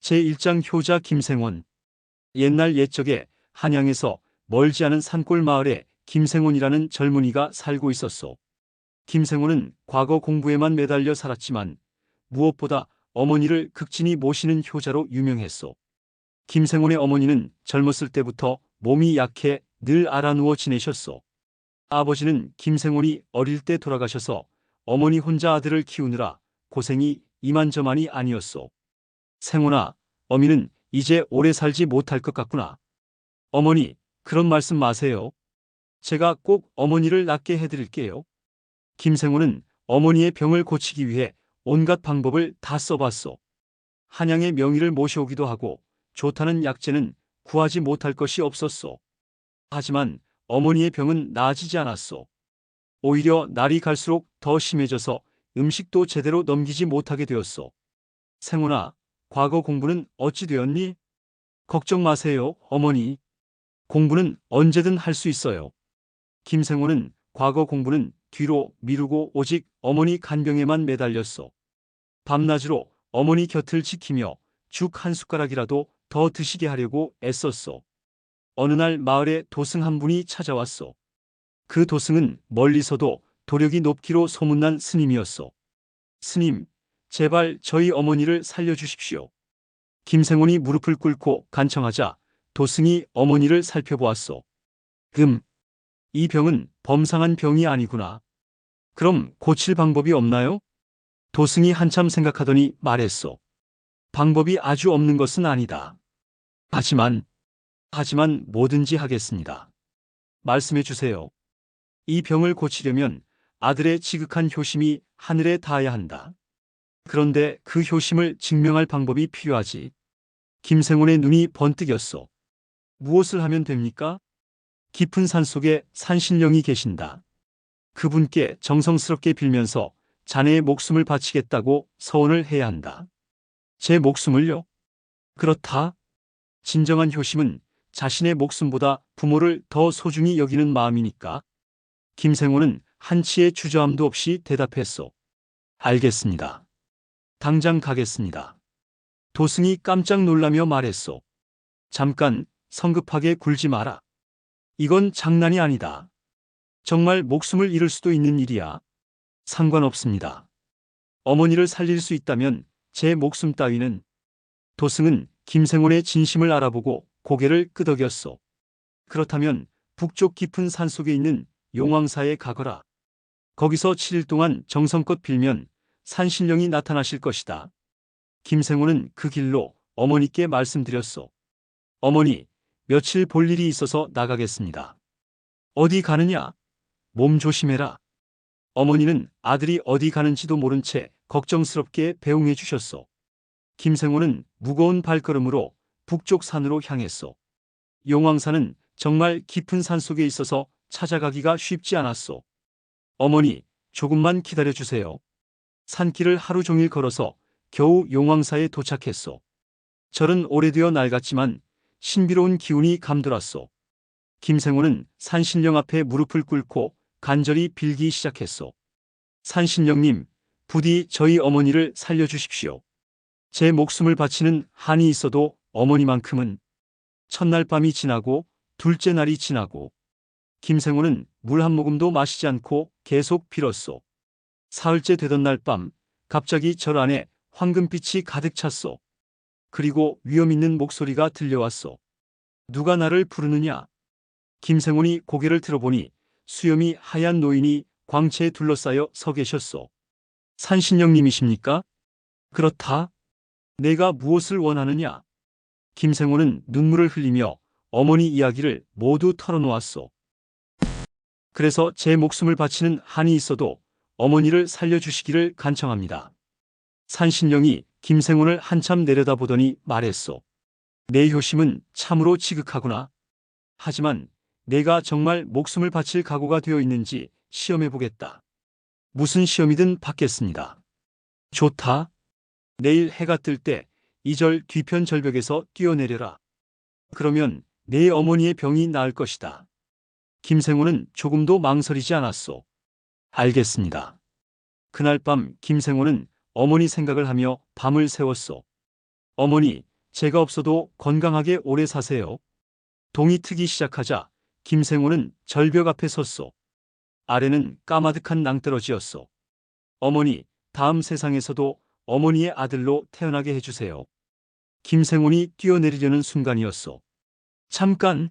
제1장 효자 김생원. 옛날 옛적에 한양에서 멀지 않은 산골 마을에 김생원이라는 젊은이가 살고 있었소. 김생원은 과거 공부에만 매달려 살았지만 무엇보다 어머니를 극진히 모시는 효자로 유명했소. 김생원의 어머니는 젊었을 때부터 몸이 약해 늘 알아누워 지내셨소. 아버지는 김생원이 어릴 때 돌아가셔서 어머니 혼자 아들을 키우느라 고생이 이만저만이 아니었소. 생원아, 어미는 이제 오래 살지 못할 것 같구나. 어머니, 그런 말씀 마세요. 제가 꼭 어머니를 낫게 해드릴게요. 김생원은 어머니의 병을 고치기 위해 온갖 방법을 다 써봤소. 한양의 명의를 모셔오기도 하고 좋다는 약재는 구하지 못할 것이 없었소. 하지만 어머니의 병은 나아지지 않았소. 오히려 날이 갈수록 더 심해져서 음식도 제대로 넘기지 못하게 되었소. 생원아, 과거 공부는 어찌 되었니? 걱정 마세요, 어머니. 공부는 언제든 할 수 있어요. 김생원은 과거 공부는 뒤로 미루고 오직 어머니 간병에만 매달렸소. 밤낮으로 어머니 곁을 지키며 죽 한 숟가락이라도 더 드시게 하려고 애썼소. 어느 날 마을에 도승 한 분이 찾아왔소. 그 도승은 멀리서도 도력이 높기로 소문난 스님이었소. 스님, 제발 저희 어머니를 살려주십시오. 김생원이 무릎을 꿇고 간청하자 도승이 어머니를 살펴보았소. 이 병은 범상한 병이 아니구나. 그럼 고칠 방법이 없나요? 도승이 한참 생각하더니 말했소. 방법이 아주 없는 것은 아니다. 하지만 뭐든지 하겠습니다. 말씀해 주세요. 이 병을 고치려면 아들의 지극한 효심이 하늘에 닿아야 한다. 그런데 그 효심을 증명할 방법이 필요하지. 김생원의 눈이 번뜩였소. 무엇을 하면 됩니까? 깊은 산속에 산신령이 계신다. 그분께 정성스럽게 빌면서 자네의 목숨을 바치겠다고 서원을 해야 한다. 제 목숨을요? 그렇다. 진정한 효심은 자신의 목숨보다 부모를 더 소중히 여기는 마음이니까. 김생원은 한치의 주저함도 없이 대답했소. 알겠습니다. 당장 가겠습니다. 도승이 깜짝 놀라며 말했소. 잠깐 성급하게 굴지 마라. 이건 장난이 아니다. 정말 목숨을 잃을 수도 있는 일이야. 상관없습니다. 어머니를 살릴 수 있다면 제 목숨 따위는. 도승은 김생원의 진심을 알아보고 고개를 끄덕였소. 그렇다면 북쪽 깊은 산속에 있는 용왕사에 가거라. 거기서 7일 동안 정성껏 빌면 산신령이 나타나실 것이다. 김생원은 그 길로 어머니께 말씀드렸소. 어머니, 며칠 볼 일이 있어서 나가겠습니다. 어디 가느냐? 몸 조심해라. 어머니는 아들이 어디 가는지도 모른 채 걱정스럽게 배웅해 주셨소. 김생원은 무거운 발걸음으로 북쪽 산으로 향했소. 용왕산은 정말 깊은 산 속에 있어서 찾아가기가 쉽지 않았소. 어머니, 조금만 기다려 주세요. 산길을 하루 종일 걸어서 겨우 용왕사에 도착했소. 절은 오래되어 낡았지만 신비로운 기운이 감돌았소. 김생원은 산신령 앞에 무릎을 꿇고 간절히 빌기 시작했소. 산신령님, 부디 저희 어머니를 살려주십시오. 제 목숨을 바치는 한이 있어도 어머니만큼은. 첫날 밤이 지나고 둘째 날이 지나고 김생원은 물 한 모금도 마시지 않고 계속 빌었소. 사흘째 되던 날 밤 갑자기 절 안에 황금빛이 가득 찼소. 그리고 위험 있는 목소리가 들려왔소. 누가 나를 부르느냐? 김생원이 고개를 들어보니 수염이 하얀 노인이 광채에 둘러싸여 서 계셨소. 산신령님이십니까? 그렇다. 내가 무엇을 원하느냐? 김생원은 눈물을 흘리며 어머니 이야기를 모두 털어놓았소. 그래서 제 목숨을 바치는 한이 있어도 어머니를 살려주시기를 간청합니다. 산신령이 김생원을 한참 내려다보더니 말했소. 내 효심은 참으로 지극하구나. 하지만 내가 정말 목숨을 바칠 각오가 되어 있는지 시험해보겠다. 무슨 시험이든 받겠습니다. 좋다. 내일 해가 뜰 때 이 절 뒤편 절벽에서 뛰어내려라. 그러면 내 어머니의 병이 나을 것이다. 김생원은 조금도 망설이지 않았소. 알겠습니다. 그날 밤 김생원은 어머니 생각을 하며 밤을 새웠소. 어머니, 제가 없어도 건강하게 오래 사세요. 동이 트기 시작하자 김생호는 절벽 앞에 섰소. 아래는 까마득한 낭떠러지였소. 어머니, 다음 세상에서도 어머니의 아들로 태어나게 해주세요. 김생훈이 뛰어내리려는 순간이었소. 잠깐!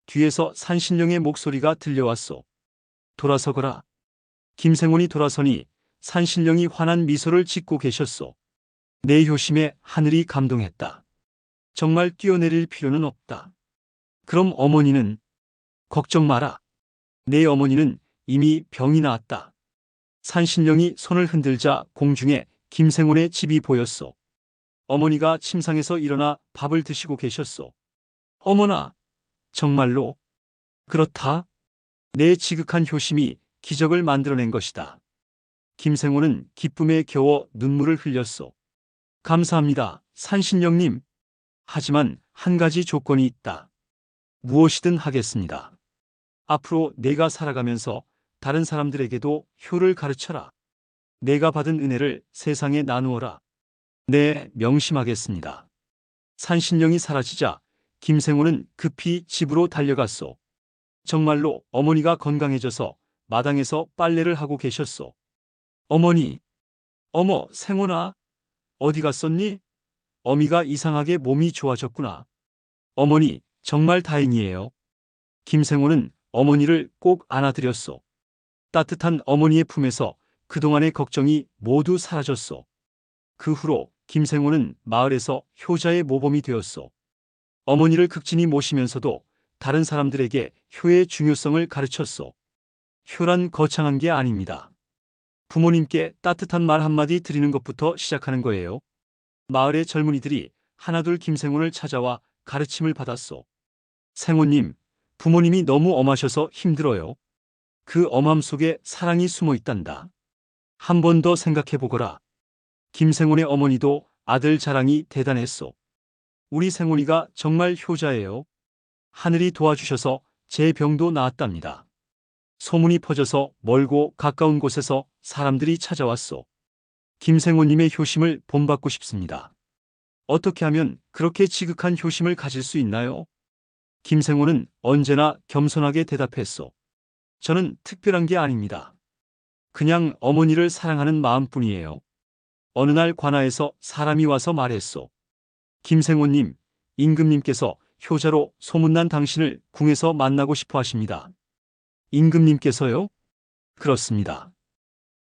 뒤에서 산신령의 목소리가 들려왔소. 돌아서거라. 김생훈이 돌아서니 산신령이 환한 미소를 짓고 계셨소. 내 효심에 하늘이 감동했다. 정말 뛰어내릴 필요는 없다. 그럼 어머니는? 걱정 마라. 내 어머니는 이미 병이 나았다. 산신령이 손을 흔들자 공중에 김생훈의 집이 보였소. 어머니가 침상에서 일어나 밥을 드시고 계셨소. 어머나, 정말로? 그렇다. 내 지극한 효심이 기적을 만들어낸 것이다. 김생훈은 기쁨에 겨워 눈물을 흘렸소. 감사합니다, 산신령님. 하지만 한 가지 조건이 있다. 무엇이든 하겠습니다. 앞으로 내가 살아가면서 다른 사람들에게도 효를 가르쳐라. 내가 받은 은혜를 세상에 나누어라. 네, 명심하겠습니다. 산신령이 사라지자 김생호는 급히 집으로 달려갔소. 정말로 어머니가 건강해져서 마당에서 빨래를 하고 계셨소. 어머니, 어머, 생호나, 어디 갔었니? 어미가 이상하게 몸이 좋아졌구나. 어머니, 정말 다행이에요. 김생호는 어머니를 꼭 안아드렸소. 따뜻한 어머니의 품에서 그동안의 걱정이 모두 사라졌소. 그 후로 김생호는 마을에서 효자의 모범이 되었소. 어머니를 극진히 모시면서도 다른 사람들에게 효의 중요성을 가르쳤소. 효란 거창한 게 아닙니다. 부모님께 따뜻한 말 한마디 드리는 것부터 시작하는 거예요. 마을의 젊은이들이 하나둘 김생훈을 찾아와 가르침을 받았소. 생훈님, 부모님이 너무 엄하셔서 힘들어요. 그 엄함 속에 사랑이 숨어 있단다. 한 번 더 생각해 보거라. 김생훈의 어머니도 아들 자랑이 대단했소. 우리 생훈이가 정말 효자예요. 하늘이 도와주셔서 제 병도 나았답니다. 소문이 퍼져서 멀고 가까운 곳에서 사람들이 찾아왔소. 김생훈님의 효심을 본받고 싶습니다. 어떻게 하면 그렇게 지극한 효심을 가질 수 있나요? 김생훈은 언제나 겸손하게 대답했소. 저는 특별한 게 아닙니다. 그냥 어머니를 사랑하는 마음뿐이에요. 어느 날 관아에서 사람이 와서 말했소. 김생훈님, 임금님께서 효자로 소문난 당신을 궁에서 만나고 싶어 하십니다. 임금님께서요? 그렇습니다.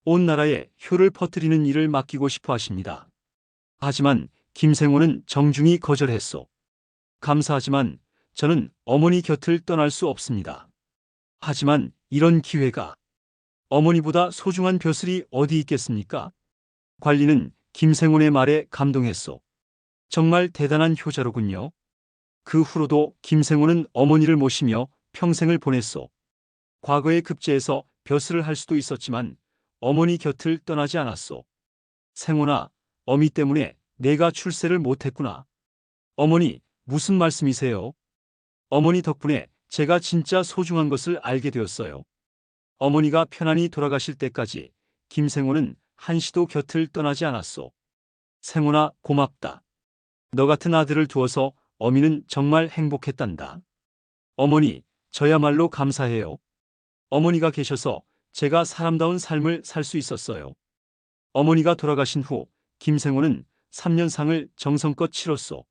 온 나라에 효를 퍼뜨리는 일을 맡기고 싶어 하십니다. 하지만 김생호는 정중히 거절했소. 감사하지만 저는 어머니 곁을 떠날 수 없습니다. 하지만 이런 기회가 어머니보다 소중한 벼슬이 어디 있겠습니까? 관리는 김생훈의 말에 감동했소. 정말 대단한 효자로군요. 그 후로도 김생훈은 어머니를 모시며 평생을 보냈소. 과거의 급제에서 벼슬을 할 수도 있었지만 어머니 곁을 떠나지 않았소. 생훈아, 어미 때문에 내가 출세를 못했구나. 어머니, 무슨 말씀이세요? 어머니 덕분에 제가 진짜 소중한 것을 알게 되었어요. 어머니가 편안히 돌아가실 때까지 김생훈은 한시도 곁을 떠나지 않았소. 생훈아, 고맙다. 너 같은 아들을 두어서 어미는 정말 행복했단다. 어머니, 저야말로 감사해요. 어머니가 계셔서 제가 사람다운 삶을 살 수 있었어요. 어머니가 돌아가신 후 김생호는 3년상을 정성껏 치렀소.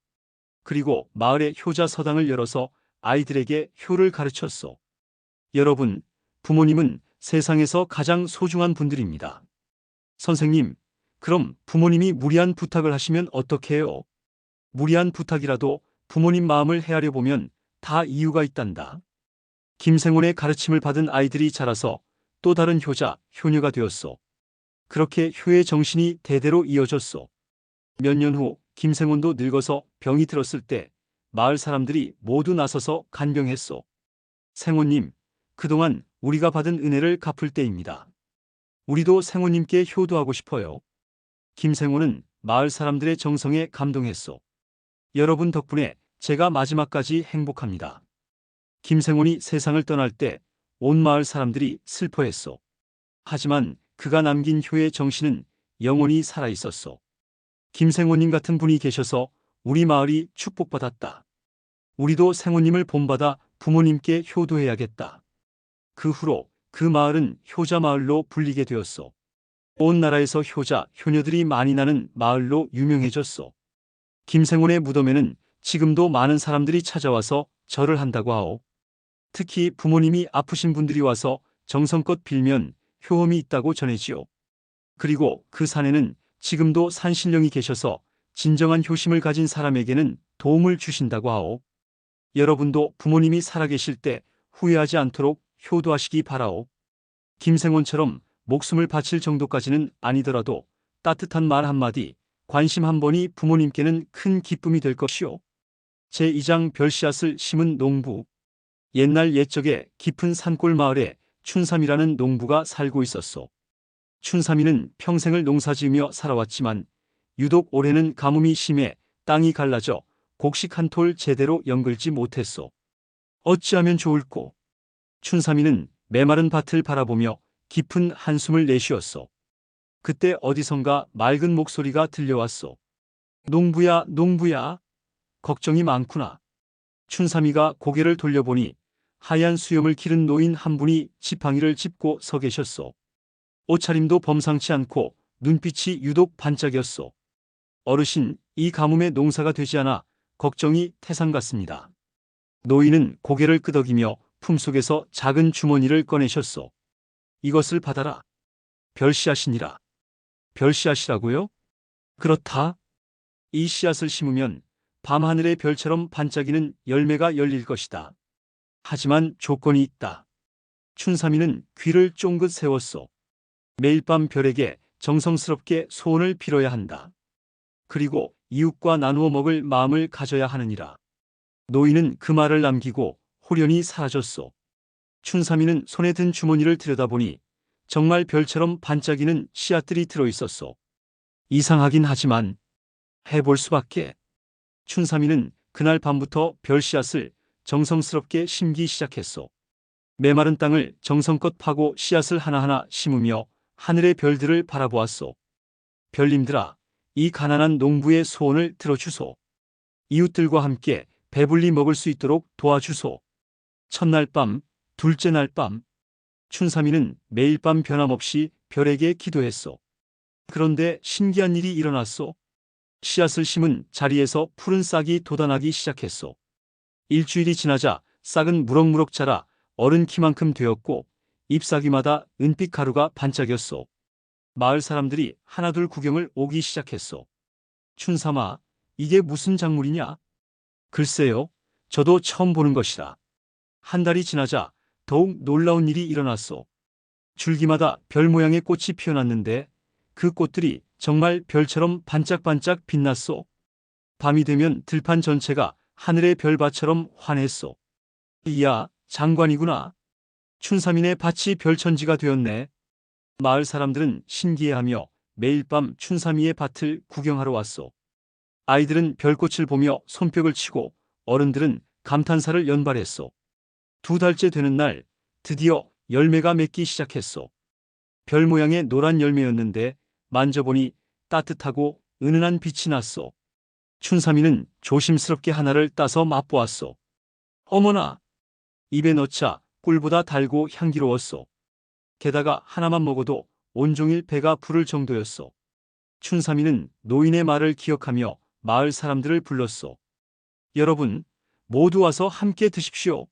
그리고 마을에 효자 서당을 열어서 아이들에게 효를 가르쳤소. 여러분, 부모님은 세상에서 가장 소중한 분들입니다. 선생님, 그럼 부모님이 무리한 부탁을 하시면 어떻게 해요? 무리한 부탁이라도 부모님 마음을 헤아려 보면 다 이유가 있단다. 김생훈의 가르침을 받은 아이들이 자라서 또 다른 효자, 효녀가 되었소. 그렇게 효의 정신이 대대로 이어졌소. 몇 년 후 김생훈도 늙어서 병이 들었을 때 마을 사람들이 모두 나서서 간병했소. 생훈님, 그동안 우리가 받은 은혜를 갚을 때입니다. 우리도 생훈님께 효도하고 싶어요. 김생훈은 마을 사람들의 정성에 감동했소. 여러분 덕분에 제가 마지막까지 행복합니다. 김생훈이 세상을 떠날 때 온 마을 사람들이 슬퍼했소. 하지만 그가 남긴 효의 정신은 영원히 살아있었소. 김생훈님 같은 분이 계셔서 우리 마을이 축복받았다. 우리도 생호님을 본받아 부모님께 효도해야겠다. 그 후로 그 마을은 효자마을로 불리게 되었소. 온 나라에서 효자, 효녀들이 많이 나는 마을로 유명해졌소. 김생훈의 무덤에는 지금도 많은 사람들이 찾아와서 절을 한다고 하오. 특히 부모님이 아프신 분들이 와서 정성껏 빌면 효험이 있다고 전해지요. 그리고 그 산에는 지금도 산신령이 계셔서 진정한 효심을 가진 사람에게는 도움을 주신다고 하오. 여러분도 부모님이 살아계실 때 후회하지 않도록 효도하시기 바라오. 김생원처럼 목숨을 바칠 정도까지는 아니더라도 따뜻한 말 한마디, 관심 한 번이 부모님께는 큰 기쁨이 될 것이오. 제2장 별씨앗을 심은 농부. 옛날 옛적에 깊은 산골 마을에 춘삼이라는 농부가 살고 있었소. 춘삼이는 평생을 농사지으며 살아왔지만 유독 올해는 가뭄이 심해 땅이 갈라져 곡식 한 톨 제대로 연글지 못했소. 어찌하면 좋을꼬? 춘삼이는 메마른 밭을 바라보며 깊은 한숨을 내쉬었소. 그때 어디선가 맑은 목소리가 들려왔소. 농부야, 농부야. 걱정이 많구나. 춘삼이가 고개를 돌려보니 하얀 수염을 기른 노인 한 분이 지팡이를 짚고 서 계셨소. 옷차림도 범상치 않고 눈빛이 유독 반짝였소. 어르신, 이 가뭄에 농사가 되지 않아 걱정이 태산 같습니다. 노인은 고개를 끄덕이며 품속에서 작은 주머니를 꺼내셨소. 이것을 받아라. 별씨앗이니라. 별씨앗이라고요? 그렇다. 이 씨앗을 심으면 밤하늘의 별처럼 반짝이는 열매가 열릴 것이다. 하지만 조건이 있다. 춘삼이는 귀를 쫑긋 세웠소. 매일 밤 별에게 정성스럽게 소원을 빌어야 한다. 그리고 이웃과 나누어 먹을 마음을 가져야 하느니라. 노인은 그 말을 남기고 호련히 사라졌소. 춘삼이는 손에 든 주머니를 들여다보니 정말 별처럼 반짝이는 씨앗들이 들어있었소. 이상하긴 하지만 해볼 수밖에. 춘삼이는 그날 밤부터 별씨앗을 정성스럽게 심기 시작했소. 메마른 땅을 정성껏 파고 씨앗을 하나하나 심으며 하늘의 별들을 바라보았소. 별님들아, 이 가난한 농부의 소원을 들어주소. 이웃들과 함께 배불리 먹을 수 있도록 도와주소. 첫날 밤, 둘째 날 밤, 춘삼이는 매일 밤 변함없이 별에게 기도했소. 그런데 신기한 일이 일어났소. 씨앗을 심은 자리에서 푸른 싹이 돋아나기 시작했소. 일주일이 지나자 싹은 무럭무럭 자라 어른 키만큼 되었고 잎사귀마다 은빛 가루가 반짝였소. 마을 사람들이 하나둘 구경을 오기 시작했소. 춘삼아, 이게 무슨 작물이냐? 글쎄요, 저도 처음 보는 것이라. 한 달이 지나자 더욱 놀라운 일이 일어났소. 줄기마다 별 모양의 꽃이 피어났는데 그 꽃들이 정말 별처럼 반짝반짝 빛났소. 밤이 되면 들판 전체가 하늘의 별밭처럼 환했소. 이야, 장관이구나. 춘삼이네 밭이 별천지가 되었네. 마을 사람들은 신기해하며 매일 밤 춘삼이의 밭을 구경하러 왔소. 아이들은 별꽃을 보며 손뼉을 치고 어른들은 감탄사를 연발했소. 2달째 되는 날 드디어 열매가 맺기 시작했소. 별 모양의 노란 열매였는데 만져보니 따뜻하고 은은한 빛이 났소. 춘삼이는 조심스럽게 하나를 따서 맛보았소. 어머나! 입에 넣자 꿀보다 달고 향기로웠소. 게다가 하나만 먹어도 온종일 배가 부를 정도였소. 춘삼이는 노인의 말을 기억하며 마을 사람들을 불렀소. 여러분, 모두 와서 함께 드십시오.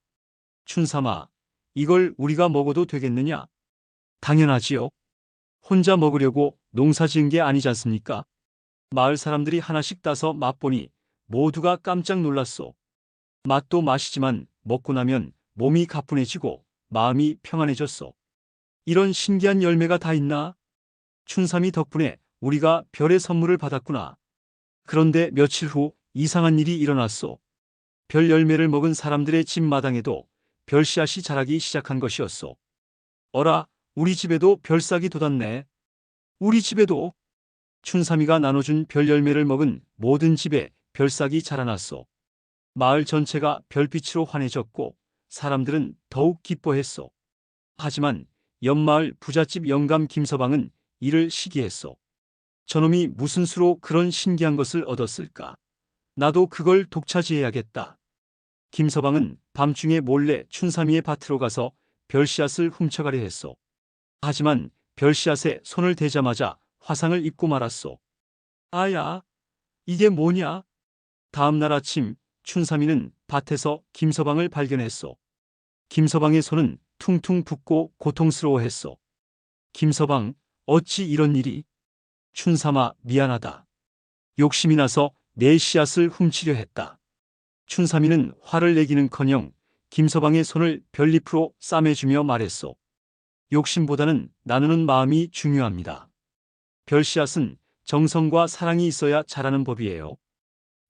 춘삼아, 이걸 우리가 먹어도 되겠느냐? 당연하지요. 혼자 먹으려고 농사 지은 게 아니지 않습니까? 마을 사람들이 하나씩 따서 맛보니 모두가 깜짝 놀랐소. 맛도 맛이지만 먹고 나면 몸이 가뿐해지고 마음이 평안해졌소. 이런 신기한 열매가 다 있나? 춘삼이 덕분에 우리가 별의 선물을 받았구나. 그런데 며칠 후 이상한 일이 일어났소. 별 열매를 먹은 사람들의 집 마당에도 별씨앗이 자라기 시작한 것이었소. 어라, 우리 집에도 별싹이 돋았네. 우리 집에도. 춘삼이가 나눠준 별 열매를 먹은 모든 집에 별싹이 자라났소. 마을 전체가 별빛으로 환해졌고 사람들은 더욱 기뻐했소. 하지만 옆마을 부잣집 영감 김서방은 이를 시기했소. 저놈이 무슨 수로 그런 신기한 것을 얻었을까? 나도 그걸 독차지해야겠다. 김서방은 밤중에 몰래 춘삼이의 밭으로 가서 별씨앗을 훔쳐가려 했소. 하지만 별씨앗에 손을 대자마자 화상을 입고 말았소. 아야, 이게 뭐냐? 다음 날 아침 춘삼이는 밭에서 김서방을 발견했소. 김서방의 손은 퉁퉁 붓고 고통스러워했소. 김서방, 어찌 이런 일이? 춘삼아, 미안하다. 욕심이 나서 내 씨앗을 훔치려 했다. 춘삼이는 화를 내기는커녕 김서방의 손을 별잎으로 싸매주며 말했소. 욕심보다는 나누는 마음이 중요합니다. 별씨앗은 정성과 사랑이 있어야 자라는 법이에요.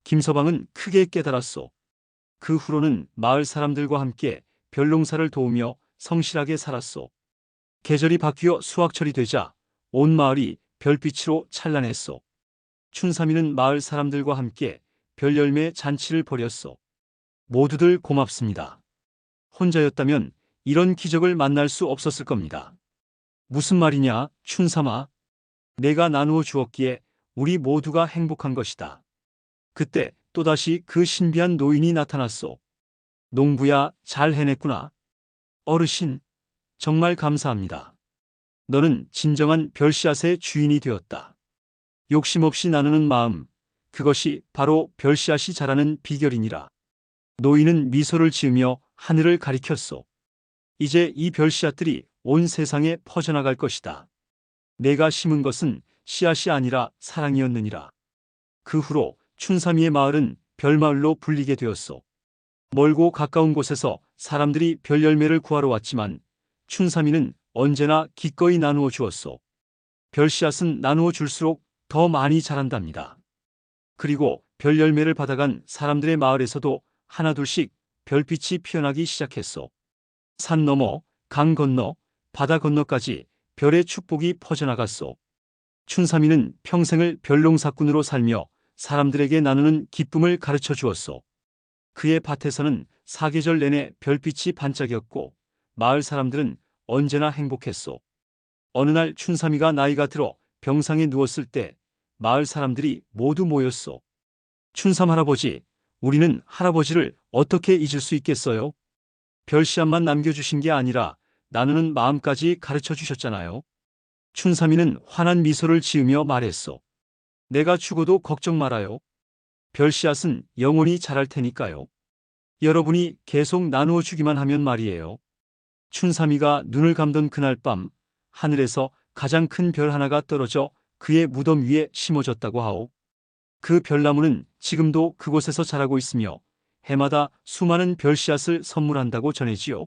김서방은 크게 깨달았소. 그 후로는 마을 사람들과 함께 별농사를 도우며 성실하게 살았소. 계절이 바뀌어 수확철이 되자 온 마을이 별빛으로 찬란했소. 춘삼이는 마을 사람들과 함께 별열매 잔치를 벌였소. 모두들 고맙습니다. 혼자였다면 이런 기적을 만날 수 없었을 겁니다. 무슨 말이냐, 춘삼아. 내가 나누어 주었기에 우리 모두가 행복한 것이다. 그때 또다시 그 신비한 노인이 나타났소. 농부야, 잘 해냈구나. 어르신, 정말 감사합니다. 너는 진정한 별씨앗의 주인이 되었다. 욕심 없이 나누는 마음, 그것이 바로 별씨앗이 자라는 비결이니라. 노인은 미소를 지으며 하늘을 가리켰소. 이제 이 별씨앗들이 온 세상에 퍼져나갈 것이다. 내가 심은 것은 씨앗이 아니라 사랑이었느니라. 그 후로 춘삼이의 마을은 별마을로 불리게 되었소. 멀고 가까운 곳에서 사람들이 별열매를 구하러 왔지만 춘삼이는 언제나 기꺼이 나누어 주었소. 별씨앗은 나누어 줄수록 더 많이 자란답니다. 그리고 별열매를 받아간 사람들의 마을에서도 하나둘씩 별빛이 피어나기 시작했소. 산 너머, 강 건너, 바다 건너까지 별의 축복이 퍼져나갔소. 춘삼이는 평생을 별농사꾼으로 살며 사람들에게 나누는 기쁨을 가르쳐 주었소. 그의 밭에서는 사계절 내내 별빛이 반짝였고 마을 사람들은 언제나 행복했소. 어느 날 춘삼이가 나이가 들어 병상에 누웠을 때 마을 사람들이 모두 모였소. 춘삼 할아버지, 우리는 할아버지를 어떻게 잊을 수 있겠어요? 별씨앗만 남겨주신 게 아니라 나누는 마음까지 가르쳐 주셨잖아요. 춘삼이는 환한 미소를 지으며 말했소. 내가 죽어도 걱정 말아요. 별씨앗은 영원히 자랄 테니까요. 여러분이 계속 나누어 주기만 하면 말이에요. 춘삼이가 눈을 감던 그날 밤 하늘에서 가장 큰 별 하나가 떨어져 그의 무덤 위에 심어졌다고 하오. 그 별나무는 지금도 그곳에서 자라고 있으며 해마다 수많은 별씨앗을 선물한다고 전해지요.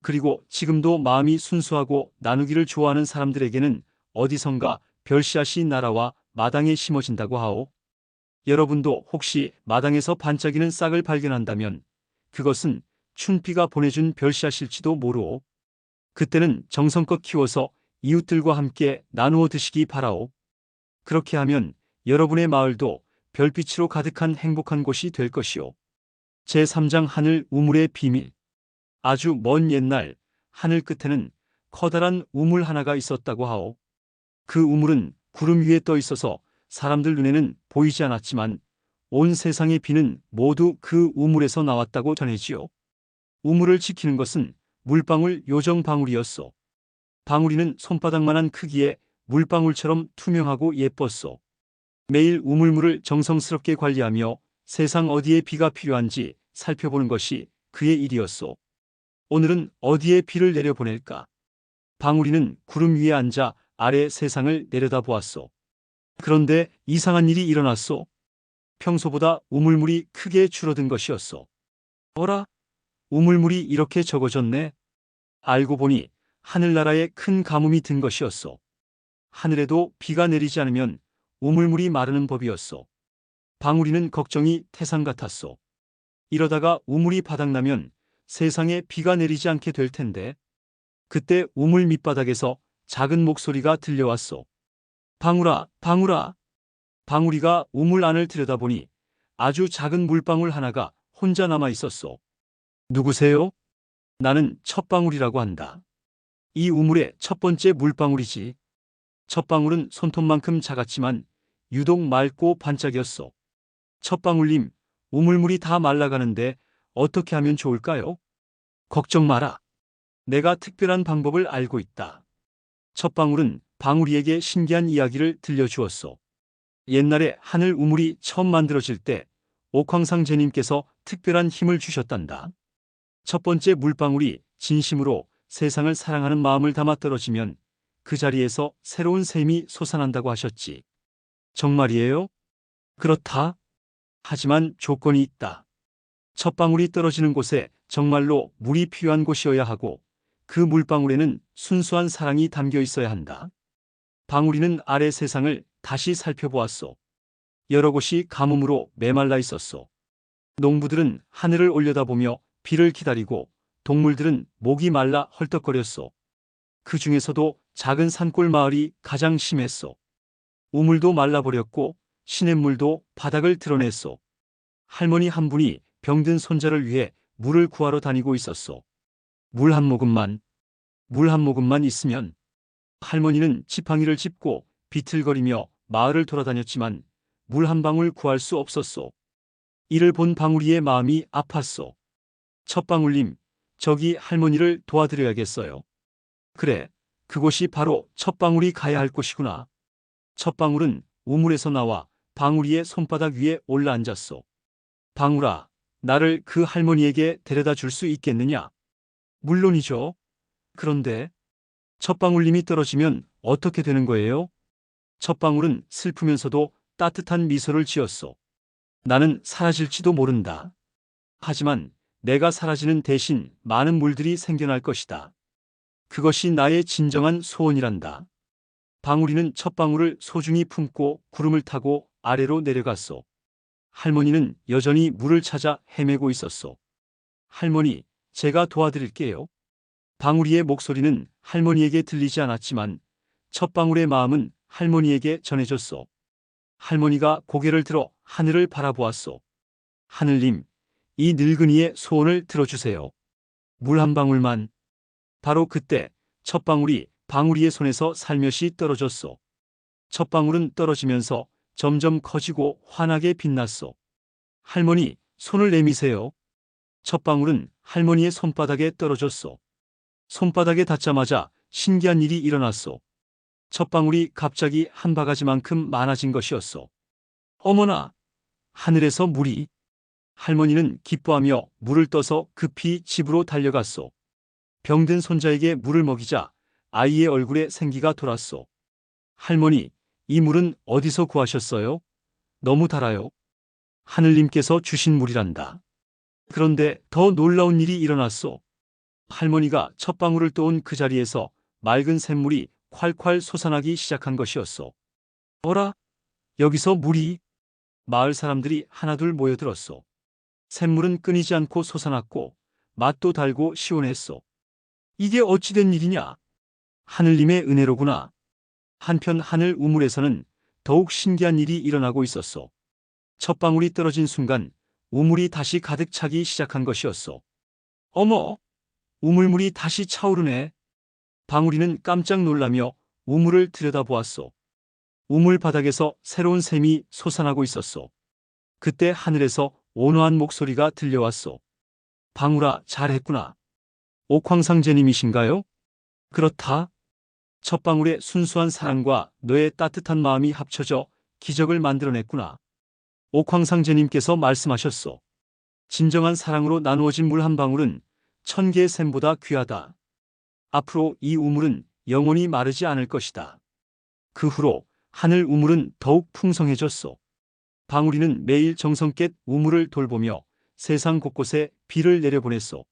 그리고 지금도 마음이 순수하고 나누기를 좋아하는 사람들에게는 어디선가 별씨앗이 날아와 마당에 심어진다고 하오. 여러분도 혹시 마당에서 반짝이는 싹을 발견한다면 그것은 춘비가 보내준 별씨앗일지도 모르오. 그때는 정성껏 키워서 이웃들과 함께 나누어 드시기 바라오. 그렇게 하면 여러분의 마을도 별빛으로 가득한 행복한 곳이 될 것이오. 제3장 하늘 우물의 비밀. 아주 먼 옛날 하늘 끝에는 커다란 우물 하나가 있었다고 하오. 그 우물은 구름 위에 떠 있어서 사람들 눈에는 보이지 않았지만 온 세상의 비는 모두 그 우물에서 나왔다고 전해지요. 우물을 지키는 것은 물방울 요정 방울이었소. 방울이는 손바닥만한 크기의 물방울처럼 투명하고 예뻤소. 매일 우물물을 정성스럽게 관리하며 세상 어디에 비가 필요한지 살펴보는 것이 그의 일이었소. 오늘은 어디에 비를 내려보낼까? 방울이는 구름 위에 앉아 아래 세상을 내려다보았소. 그런데 이상한 일이 일어났소. 평소보다 우물물이 크게 줄어든 것이었소. 어라? 우물물이 이렇게 적어졌네. 알고 보니 하늘나라에 큰 가뭄이 든 것이었소. 하늘에도 비가 내리지 않으면 우물물이 마르는 법이었소. 방울이는 걱정이 태산 같았소. 이러다가 우물이 바닥나면 세상에 비가 내리지 않게 될 텐데. 그때 우물 밑바닥에서 작은 목소리가 들려왔소. 방울아, 방울아. 방울이가 우물 안을 들여다보니 아주 작은 물방울 하나가 혼자 남아 있었소. 누구세요? 나는 첫방울이라고 한다. 이 우물의 첫 번째 물방울이지. 첫 방울은 손톱만큼 작았지만 유독 맑고 반짝였소. 첫방울님, 우물물이 다 말라가는데 어떻게 하면 좋을까요? 걱정 마라. 내가 특별한 방법을 알고 있다. 첫방울은 방울이에게 신기한 이야기를 들려주었소. 옛날에 하늘 우물이 처음 만들어질 때 옥황상 제님께서 특별한 힘을 주셨단다. 첫 번째 물방울이 진심으로 세상을 사랑하는 마음을 담아 떨어지면 그 자리에서 새로운 샘이 솟아난다고 하셨지. 정말이에요? 그렇다. 하지만 조건이 있다. 첫 방울이 떨어지는 곳에 정말로 물이 필요한 곳이어야 하고 그 물방울에는 순수한 사랑이 담겨 있어야 한다. 방울이는 아래 세상을 다시 살펴보았소. 여러 곳이 가뭄으로 메말라 있었소. 농부들은 하늘을 올려다보며 비를 기다리고 동물들은 목이 말라 헐떡거렸소. 그 중에서도 작은 산골 마을이 가장 심했소. 우물도 말라버렸고 시냇물도 바닥을 드러냈소. 할머니 한 분이 병든 손자를 위해 물을 구하러 다니고 있었소. 물 한 모금만 있으면. 할머니는 지팡이를 짚고 비틀거리며 마을을 돌아다녔지만 물 한 방울 구할 수 없었소. 이를 본 방울이의 마음이 아팠소. 첫방울님, 저기 할머니를 도와드려야겠어요. 그래, 그곳이 바로 첫방울이 가야 할 곳이구나. 첫방울은 우물에서 나와 방울이의 손바닥 위에 올라앉았소. 방울아, 나를 그 할머니에게 데려다 줄 수 있겠느냐? 물론이죠. 그런데 첫방울님이 떨어지면 어떻게 되는 거예요? 첫방울은 슬프면서도 따뜻한 미소를 지었소. 나는 사라질지도 모른다. 하지만 내가 사라지는 대신 많은 물들이 생겨날 것이다. 그것이 나의 진정한 소원이란다. 방울이는 첫방울을 소중히 품고 구름을 타고 아래로 내려갔소. 할머니는 여전히 물을 찾아 헤매고 있었소. 할머니, 제가 도와드릴게요. 방울이의 목소리는 할머니에게 들리지 않았지만 첫방울의 마음은 할머니에게 전해졌소. 할머니가 고개를 들어 하늘을 바라보았소. 하늘님, 이 늙은이의 소원을 들어주세요. 물 한 방울만. 바로 그때 첫방울이 방울이의 손에서 살며시 떨어졌소. 첫방울은 떨어지면서 점점 커지고 환하게 빛났소. 할머니, 손을 내미세요. 첫방울은 할머니의 손바닥에 떨어졌소. 손바닥에 닿자마자 신기한 일이 일어났소. 첫방울이 갑자기 한 바가지만큼 많아진 것이었소. 어머나! 하늘에서 물이! 할머니는 기뻐하며 물을 떠서 급히 집으로 달려갔소. 병든 손자에게 물을 먹이자 아이의 얼굴에 생기가 돌았소. 할머니, 이 물은 어디서 구하셨어요? 너무 달아요. 하늘님께서 주신 물이란다. 그런데 더 놀라운 일이 일어났소. 할머니가 첫방울을 떠온 그 자리에서 맑은 샘물이 콸콸 솟아나기 시작한 것이었소. 어라? 여기서 물이? 마을 사람들이 하나둘 모여들었소. 샘물은 끊이지 않고 솟아났고 맛도 달고 시원했소. 이게 어찌된 일이냐? 하늘님의 은혜로구나. 한편 하늘 우물에서는 더욱 신기한 일이 일어나고 있었소. 첫방울이 떨어진 순간 우물이 다시 가득 차기 시작한 것이었소. 어머! 우물물이 다시 차오르네. 방울이는 깜짝 놀라며 우물을 들여다보았소. 우물 바닥에서 새로운 샘이 솟아나고 있었소. 그때 하늘에서 온화한 목소리가 들려왔소. 방울아, 잘했구나. 옥황상제님이신가요? 그렇다. 첫방울의 순수한 사랑과 너의 따뜻한 마음이 합쳐져 기적을 만들어냈구나. 옥황상제님께서 말씀하셨소. 진정한 사랑으로 나누어진 물 한 방울은 1000개의 샘보다 귀하다. 앞으로 이 우물은 영원히 마르지 않을 것이다. 그 후로 하늘 우물은 더욱 풍성해졌소. 방울이는 매일 정성껏 우물을 돌보며 세상 곳곳에 비를 내려보냈소.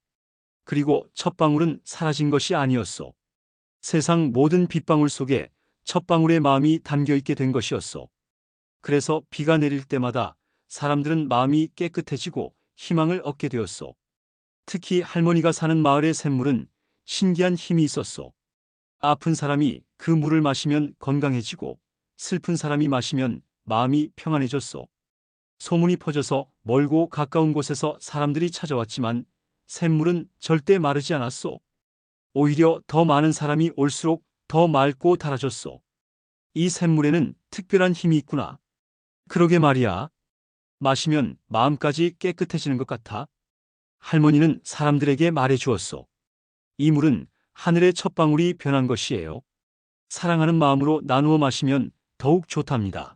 그리고 첫방울은 사라진 것이 아니었소. 세상 모든 빗방울 속에 첫방울의 마음이 담겨있게 된 것이었소. 그래서 비가 내릴 때마다 사람들은 마음이 깨끗해지고 희망을 얻게 되었소. 특히 할머니가 사는 마을의 샘물은 신기한 힘이 있었소. 아픈 사람이 그 물을 마시면 건강해지고 슬픈 사람이 마시면 마음이 평안해졌소. 소문이 퍼져서 멀고 가까운 곳에서 사람들이 찾아왔지만 샘물은 절대 마르지 않았소. 오히려 더 많은 사람이 올수록 더 맑고 달아졌소. 이 샘물에는 특별한 힘이 있구나. 그러게 말이야. 마시면 마음까지 깨끗해지는 것 같아. 할머니는 사람들에게 말해 주었소. 이 물은 하늘의 첫방울이 변한 것이에요. 사랑하는 마음으로 나누어 마시면 더욱 좋답니다.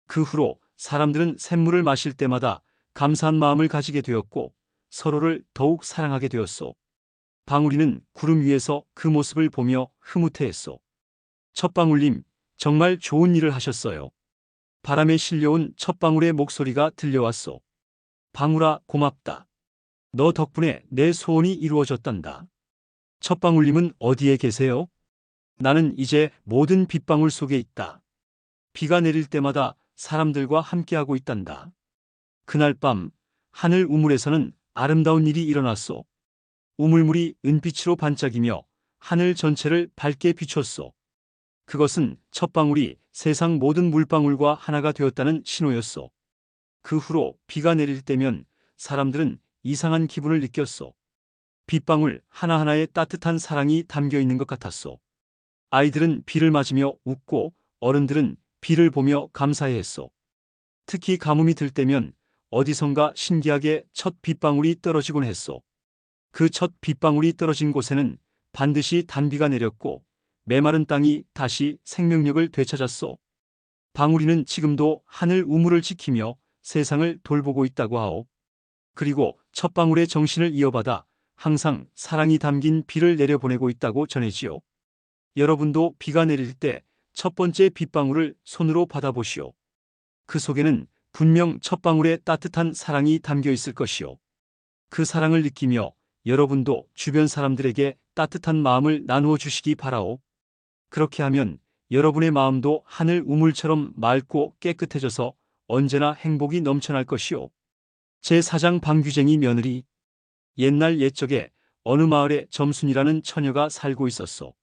그 후로 사람들은 샘물을 마실 때마다 감사한 마음을 가지게 되었고 서로를 더욱 사랑하게 되었소. 방울이는 구름 위에서 그 모습을 보며 흐뭇해했소. 첫방울님, 정말 좋은 일을 하셨어요. 바람에 실려온 첫방울의 목소리가 들려왔소. 방울아, 고맙다. 너 덕분에 내 소원이 이루어졌단다. 첫방울님은 어디에 계세요? 나는 이제 모든 빗방울 속에 있다. 비가 내릴 때마다 사람들과 함께하고 있단다. 그날 밤 하늘 우물에서는 아름다운 일이 일어났소. 우물물이 은빛으로 반짝이며 하늘 전체를 밝게 비췄소. 그것은 첫방울이 세상 모든 물방울과 하나가 되었다는 신호였소. 그 후로 비가 내릴 때면 사람들은 이상한 기분을 느꼈소. 빗방울 하나하나에 따뜻한 사랑이 담겨 있는 것 같았소. 아이들은 비를 맞으며 웃고 어른들은 비를 보며 감사해했소. 특히 가뭄이 들 때면 어디선가 신기하게 첫 빗방울이 떨어지곤 했소. 그 첫 빗방울이 떨어진 곳에는 반드시 단비가 내렸고 메마른 땅이 다시 생명력을 되찾았소. 방울이는 지금도 하늘 우물을 지키며 세상을 돌보고 있다고 하오. 그리고 첫 방울의 정신을 이어받아 항상 사랑이 담긴 비를 내려보내고 있다고 전해지요. 여러분도 비가 내릴 때 첫 번째 빗방울을 손으로 받아보시오. 그 속에는 분명 첫 방울의 따뜻한 사랑이 담겨 있을 것이오. 그 사랑을 느끼며 여러분도 주변 사람들에게 따뜻한 마음을 나누어 주시기 바라오. 그렇게 하면 여러분의 마음도 하늘 우물처럼 맑고 깨끗해져서 언제나 행복이 넘쳐날 것이오. 제4장 방귀쟁이 며느리. 옛날 옛적에 어느 마을에 점순이라는 처녀가 살고 있었소.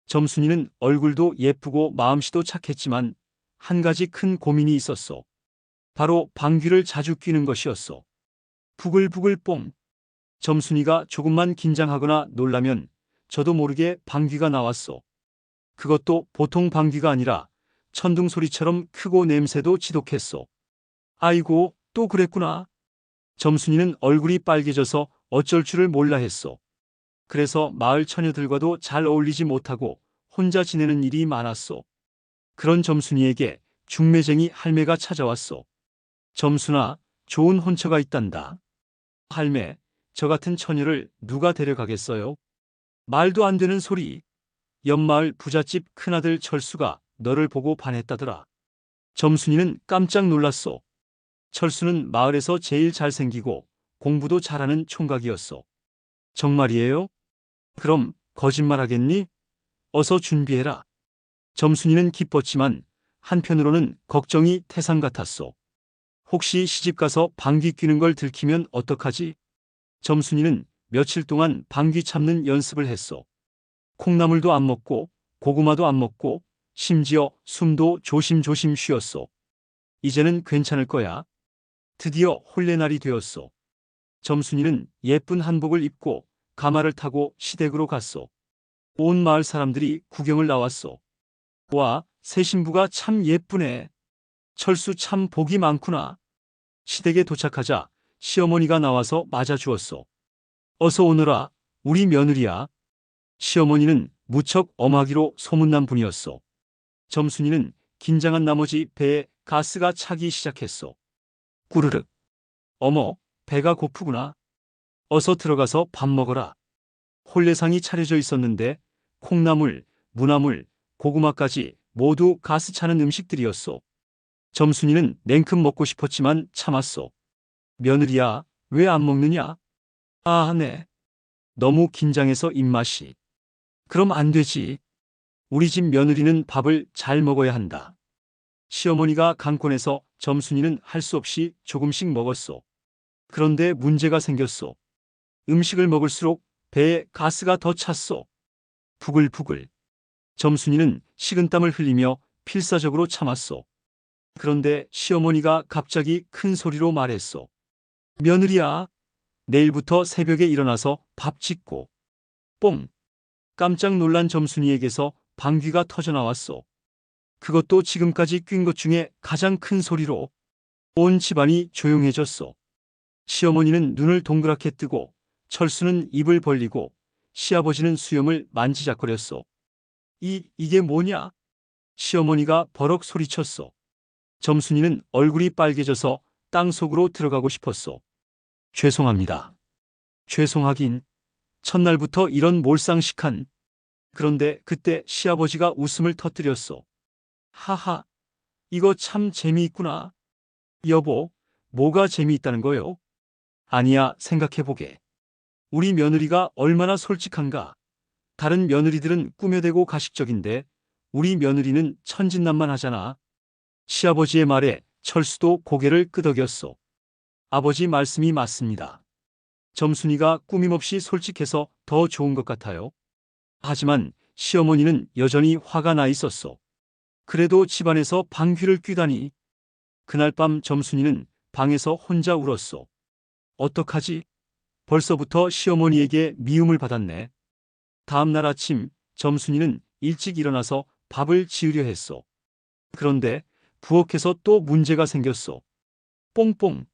점순이는 얼굴도 예쁘고 마음씨도 착했지만 한 가지 큰 고민이 있었소. 바로 방귀를 자주 뀌는 것이었소. 부글부글 뽕. 점순이가 조금만 긴장하거나 놀라면 저도 모르게 방귀가 나왔소. 그것도 보통 방귀가 아니라 천둥 소리처럼 크고 냄새도 지독했소. 아이고, 또 그랬구나. 점순이는 얼굴이 빨개져서 어쩔 줄을 몰라 했소. 그래서 마을 처녀들과도 잘 어울리지 못하고 혼자 지내는 일이 많았소. 그런 점순이에게 중매쟁이 할매가 찾아왔소. 점순아, 좋은 혼처가 있단다. 할매, 저 같은 처녀를 누가 데려가겠어요? 말도 안 되는 소리. 옆마을 부잣집 큰아들 철수가 너를 보고 반했다더라. 점순이는 깜짝 놀랐소. 철수는 마을에서 제일 잘생기고 공부도 잘하는 총각이었소. 정말이에요? 그럼 거짓말하겠니? 어서 준비해라. 점순이는 기뻤지만 한편으로는 걱정이 태산 같았소. 혹시 시집가서 방귀 뀌는 걸 들키면 어떡하지? 점순이는 며칠 동안 방귀 참는 연습을 했소. 콩나물도 안 먹고 고구마도 안 먹고 심지어 숨도 조심조심 쉬었소. 이제는 괜찮을 거야. 드디어 혼례날이 되었소. 점순이는 예쁜 한복을 입고 가마를 타고 시댁으로 갔소. 온 마을 사람들이 구경을 나왔소. 와, 새 신부가 참 예쁘네. 철수 참 복이 많구나. 시댁에 도착하자 시어머니가 나와서 맞아주었소. 어서 오너라, 우리 며느리야. 시어머니는 무척 엄하기로 소문난 분이었소. 점순이는 긴장한 나머지 배에 가스가 차기 시작했소. 꾸르륵. 어머, 배가 고프구나. 어서 들어가서 밥 먹어라. 혼례상이 차려져 있었는데 콩나물, 무나물, 고구마까지 모두 가스 차는 음식들이었소. 점순이는 냉큼 먹고 싶었지만 참았소. 며느리야, 왜 안 먹느냐? 아, 네. 너무 긴장해서 입맛이. 그럼 안 되지. 우리 집 며느리는 밥을 잘 먹어야 한다. 시어머니가 강권해서 점순이는 할 수 없이 조금씩 먹었소. 그런데 문제가 생겼소. 음식을 먹을수록 배에 가스가 더 찼소. 부글부글. 점순이는 식은땀을 흘리며 필사적으로 참았소. 그런데 시어머니가 갑자기 큰 소리로 말했소. 며느리야, 내일부터 새벽에 일어나서 밥 짓고. 뽕. 깜짝 놀란 점순이에게서 방귀가 터져나왔소. 그것도 지금까지 뀐 것 중에 가장 큰 소리로. 온 집안이 조용해졌소. 시어머니는 눈을 동그랗게 뜨고 철수는 입을 벌리고 시아버지는 수염을 만지작거렸소. 이게 뭐냐? 시어머니가 버럭 소리쳤소. 점순이는 얼굴이 빨개져서 땅속으로 들어가고 싶었소. 죄송합니다. 죄송하긴. 첫날부터 이런 몰상식한. 그런데 그때 시아버지가 웃음을 터뜨렸소. 하하, 이거 참 재미있구나. 여보, 뭐가 재미있다는 거요? 아니야, 생각해보게. 우리 며느리가 얼마나 솔직한가. 다른 며느리들은 꾸며대고 가식적인데 우리 며느리는 천진난만하잖아. 시아버지의 말에 철수도 고개를 끄덕였소. 아버지 말씀이 맞습니다. 점순이가 꾸밈없이 솔직해서 더 좋은 것 같아요. 하지만 시어머니는 여전히 화가 나 있었소. 그래도 집안에서 방귀를 뀌다니. 그날 밤 점순이는 방에서 혼자 울었소. 어떡하지? 벌써부터 시어머니에게 미움을 받았네. 다음 날 아침 점순이는 일찍 일어나서 밥을 지으려 했소. 그런데 부엌에서 또 문제가 생겼소. 뽕뽕.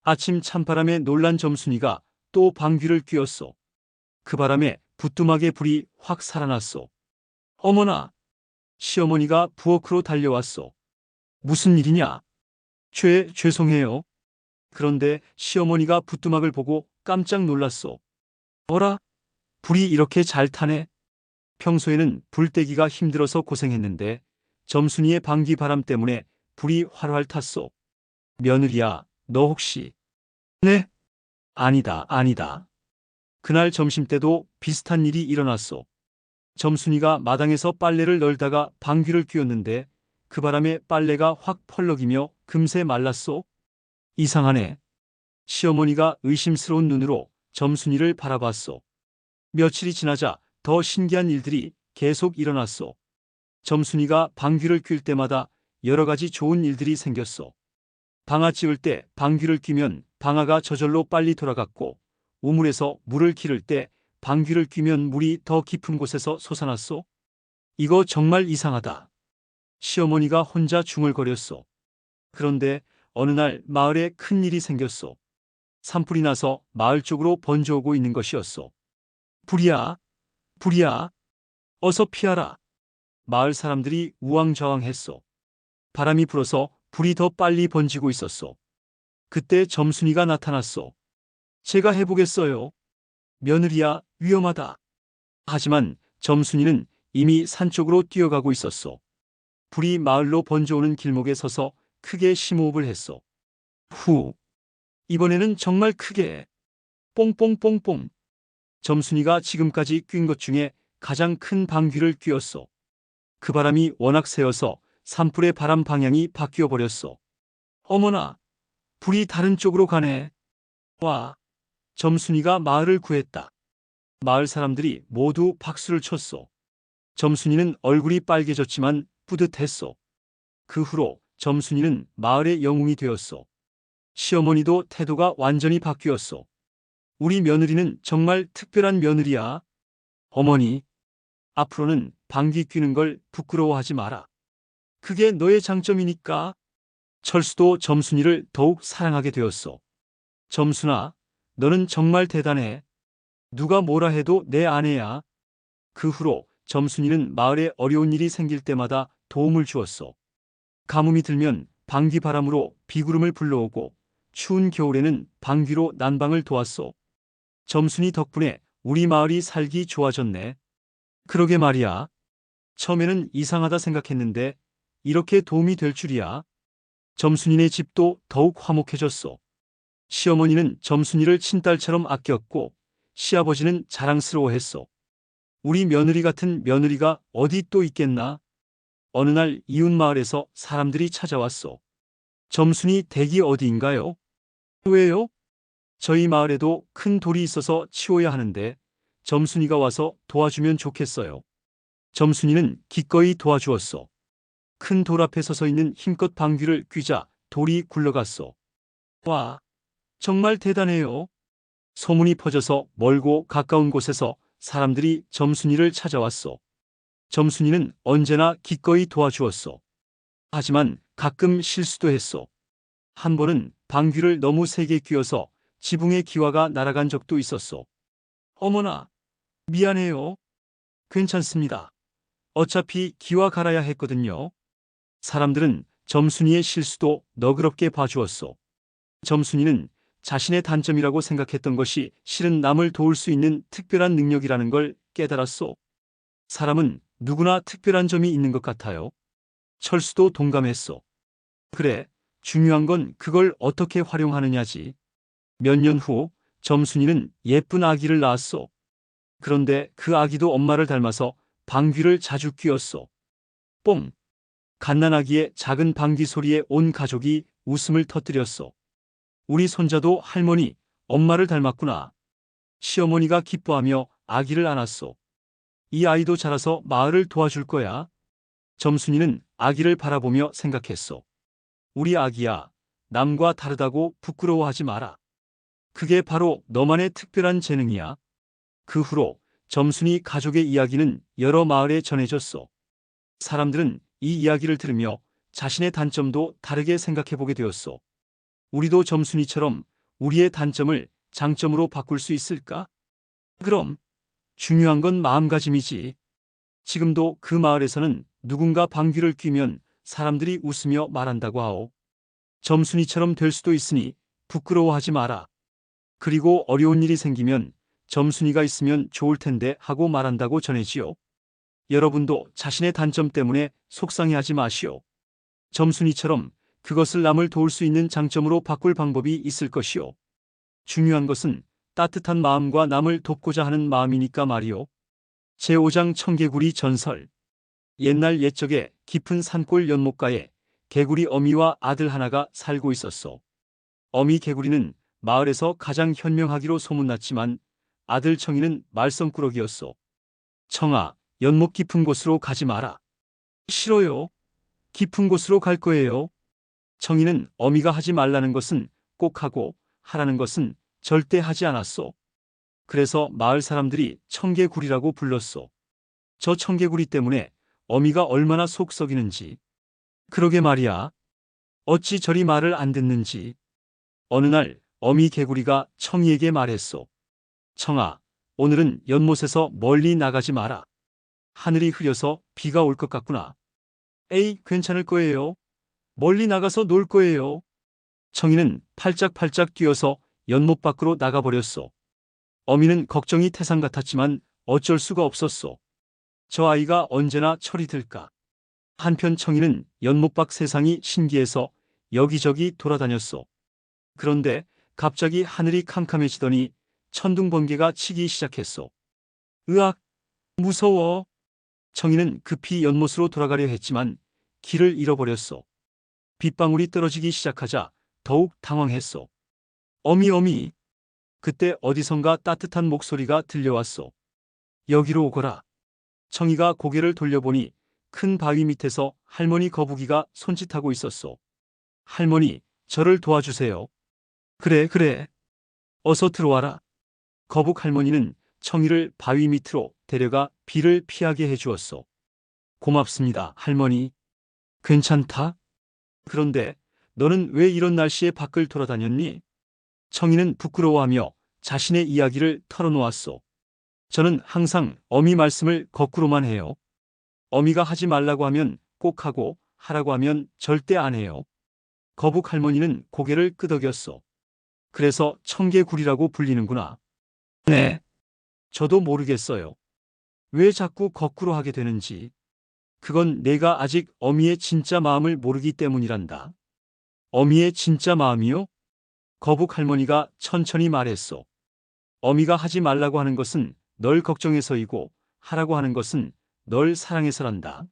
아침 찬바람에 놀란 점순이가 또 방귀를 뀌었소. 그 바람에 부뚜막에 불이 확 살아났소. 어머나! 시어머니가 부엌으로 달려왔소. 무슨 일이냐? 죄송해요. 그런데 시어머니가 부뚜막을 보고 깜짝 놀랐소. 어라? 불이 이렇게 잘 타네? 평소에는 불 떼기가 힘들어서 고생했는데 점순이의 방귀 바람 때문에 불이 활활 탔소. 며느리야, 너 혹시... 네? 아니다. 그날 점심때도 비슷한 일이 일어났소. 점순이가 마당에서 빨래를 널다가 방귀를 뀌었는데 그 바람에 빨래가 확 펄럭이며 금세 말랐소. 이상하네. 시어머니가 의심스러운 눈으로 점순이를 바라봤소. 며칠이 지나자 더 신기한 일들이 계속 일어났소. 점순이가 방귀를 뀔 때마다 여러 가지 좋은 일들이 생겼소. 방아 찌울 때 방귀를 뀌면 방아가 저절로 빨리 돌아갔고, 우물에서 물을 기를 때 방귀를 뀌면 물이 더 깊은 곳에서 솟아났소. 이거 정말 이상하다. 시어머니가 혼자 중얼거렸소. 그런데 어느 날 마을에 큰 일이 생겼소. 산불이 나서 마을 쪽으로 번져오고 있는 것이었소. 불이야, 불이야. 어서 피하라. 마을 사람들이 우왕좌왕했소. 바람이 불어서 불이 더 빨리 번지고 있었소. 그때 점순이가 나타났소. 제가 해보겠어요. 며느리야, 위험하다. 하지만 점순이는 이미 산 쪽으로 뛰어가고 있었소. 불이 마을로 번져오는 길목에 서서 크게 심호흡을 했소. 후. 이번에는 정말 크게. 뽕뽕뽕뽕. 점순이가 지금까지 뀐 것 중에 가장 큰 방귀를 뀌었소. 그 바람이 워낙 세어서 산불의 바람 방향이 바뀌어 버렸소. 어머나, 불이 다른 쪽으로 가네. 와, 점순이가 마을을 구했다. 마을 사람들이 모두 박수를 쳤소. 점순이는 얼굴이 빨개졌지만 뿌듯했소. 그 후로 점순이는 마을의 영웅이 되었소. 시어머니도 태도가 완전히 바뀌었소. 우리 며느리는 정말 특별한 며느리야. 어머니, 앞으로는 방귀 뀌는 걸 부끄러워하지 마라. 그게 너의 장점이니까. 철수도 점순이를 더욱 사랑하게 되었소. 점순아, 너는 정말 대단해. 누가 뭐라 해도 내 아내야. 그 후로 점순이는 마을에 어려운 일이 생길 때마다 도움을 주었소. 가뭄이 들면 방귀 바람으로 비구름을 불러오고 추운 겨울에는 방귀로 난방을 도왔소. 점순이 덕분에 우리 마을이 살기 좋아졌네. 그러게 말이야. 처음에는 이상하다 생각했는데 이렇게 도움이 될 줄이야. 점순이네 집도 더욱 화목해졌소. 시어머니는 점순이를 친딸처럼 아꼈고 시아버지는 자랑스러워했소. 우리 며느리 같은 며느리가 어디 또 있겠나? 어느 날 이웃 마을에서 사람들이 찾아왔소. 점순이 댁이 어디인가요? 왜요? 저희 마을에도 큰 돌이 있어서 치워야 하는데 점순이가 와서 도와주면 좋겠어요. 점순이는 기꺼이 도와주었소. 큰 돌 앞에 서서 있는 힘껏 방귀를 뀌자 돌이 굴러갔소. 와, 정말 대단해요. 소문이 퍼져서 멀고 가까운 곳에서 사람들이 점순이를 찾아왔소. 점순이는 언제나 기꺼이 도와주었소. 하지만 가끔 실수도 했소. 한 번은 방귀를 너무 세게 뀌어서 지붕에 기와가 날아간 적도 있었소. 어머나, 미안해요. 괜찮습니다. 어차피 기와 갈아야 했거든요. 사람들은 점순이의 실수도 너그럽게 봐주었소. 점순이는 자신의 단점이라고 생각했던 것이 실은 남을 도울 수 있는 특별한 능력이라는 걸 깨달았소. 사람은 누구나 특별한 점이 있는 것 같아요. 철수도 동감했소. 그래, 중요한 건 그걸 어떻게 활용하느냐지. 몇 년 후 점순이는 예쁜 아기를 낳았소. 그런데 그 아기도 엄마를 닮아서 방귀를 자주 뀌었소. 뽕! 갓난아기의 작은 방귀 소리에 온 가족이 웃음을 터뜨렸소. 우리 손자도 할머니, 엄마를 닮았구나. 시어머니가 기뻐하며 아기를 안았소. 이 아이도 자라서 마을을 도와줄 거야. 점순이는 아기를 바라보며 생각했소. 우리 아기야, 남과 다르다고 부끄러워하지 마라. 그게 바로 너만의 특별한 재능이야. 그 후로 점순이 가족의 이야기는 여러 마을에 전해졌소. 사람들은 이 이야기를 들으며 자신의 단점도 다르게 생각해보게 되었소. 우리도 점순이처럼 우리의 단점을 장점으로 바꿀 수 있을까? 그럼 중요한 건 마음가짐이지. 지금도 그 마을에서는 누군가 방귀를 뀌면 사람들이 웃으며 말한다고 하오. 점순이처럼 될 수도 있으니 부끄러워하지 마라. 그리고 어려운 일이 생기면 점순이가 있으면 좋을 텐데 하고 말한다고 전해지요. 여러분도 자신의 단점 때문에 속상해하지 마시오. 점순이처럼 그것을 남을 도울 수 있는 장점으로 바꿀 방법이 있을 것이오. 중요한 것은 따뜻한 마음과 남을 돕고자 하는 마음이니까 말이오. 제5장 청개구리 전설. 옛날 옛적에 깊은 산골 연못가에 개구리 어미와 아들 하나가 살고 있었소. 어미 개구리는 마을에서 가장 현명하기로 소문났지만 아들 청이는 말썽꾸러기였소. 청아, 연못 깊은 곳으로 가지 마라. 싫어요. 깊은 곳으로 갈 거예요. 청이는 어미가 하지 말라는 것은 꼭 하고 하라는 것은 절대 하지 않았소. 그래서 마을 사람들이 청개구리라고 불렀소. 저 청개구리 때문에 어미가 얼마나 속 썩이는지. 그러게 말이야. 어찌 저리 말을 안 듣는지. 어느 날 어미 개구리가 청이에게 말했소. 청아, 오늘은 연못에서 멀리 나가지 마라. 하늘이 흐려서 비가 올 것 같구나. 에이, 괜찮을 거예요. 멀리 나가서 놀 거예요. 청이는 팔짝팔짝 뛰어서 연못 밖으로 나가버렸소. 어미는 걱정이 태산 같았지만 어쩔 수가 없었소. 저 아이가 언제나 철이 들까. 한편 청이는 연못 밖 세상이 신기해서 여기저기 돌아다녔소. 그런데 갑자기 하늘이 캄캄해지더니 천둥번개가 치기 시작했소. 으악! 무서워! 청이는 급히 연못으로 돌아가려 했지만 길을 잃어버렸소. 빗방울이 떨어지기 시작하자 더욱 당황했소. 어미. 그때 어디선가 따뜻한 목소리가 들려왔소. 여기로 오거라. 청이가 고개를 돌려보니 큰 바위 밑에서 할머니 거북이가 손짓하고 있었소. 할머니, 저를 도와주세요. 그래. 어서 들어와라. 거북 할머니는 청이를 바위 밑으로 데려가 비를 피하게 해주었소. 고맙습니다, 할머니. 괜찮다? 그런데 너는 왜 이런 날씨에 밖을 돌아다녔니? 청이는 부끄러워하며 자신의 이야기를 털어놓았소. 저는 항상 어미 말씀을 거꾸로만 해요. 어미가 하지 말라고 하면 꼭 하고 하라고 하면 절대 안 해요. 거북 할머니는 고개를 끄덕였소. 그래서 청개구리라고 불리는구나. 네. 저도 모르겠어요. 왜 자꾸 거꾸로 하게 되는지. 그건 내가 아직 어미의 진짜 마음을 모르기 때문이란다. 어미의 진짜 마음이요? 거북 할머니가 천천히 말했소. 어미가 하지 말라고 하는 것은 널 걱정해서이고 하라고 하는 것은 널 사랑해서란다.